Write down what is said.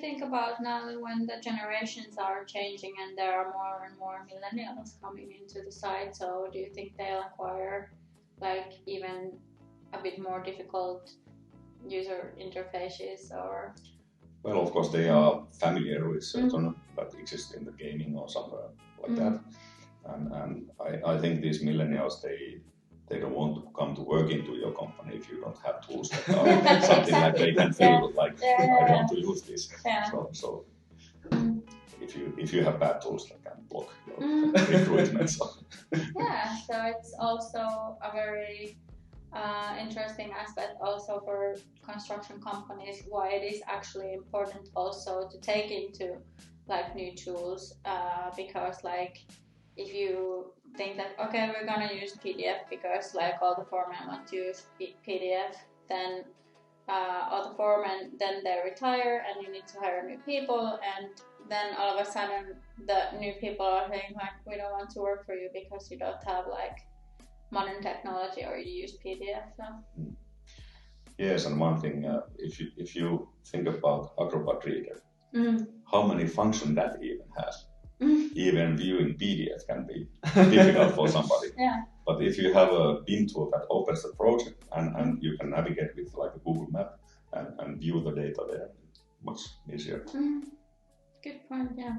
think about now when the generations are changing and there are more and more millennials coming into the site? So do you think they'll acquire like even a bit more difficult user interfaces or? Well, of course, they are familiar with certain that exist in the gaming or somewhere like that. And I think these millennials, they don't want to come to work into your company if you don't have tools that are something like they can feel like I want to use this. Yeah. So if you have bad tools, they can block your recruitment. So. Yeah, so it's also a very interesting aspect also for construction companies, why it is actually important also to take into like new tools, because like if you think that okay, we're gonna use PDF because like all the foremen want to use PDF, then all the foremen then they retire and you need to hire new people, and then all of a sudden the new people are saying like we don't want to work for you because you don't have like modern technology or you use PDF. So. Yes, and one thing, if you think about Acrobat Reader, how many functions that even has? Even viewing PDF can be difficult for somebody. Yeah. But if you have a BIM tool that opens the project and you can navigate with like a Google map and view the data there, much easier. Good point, yeah.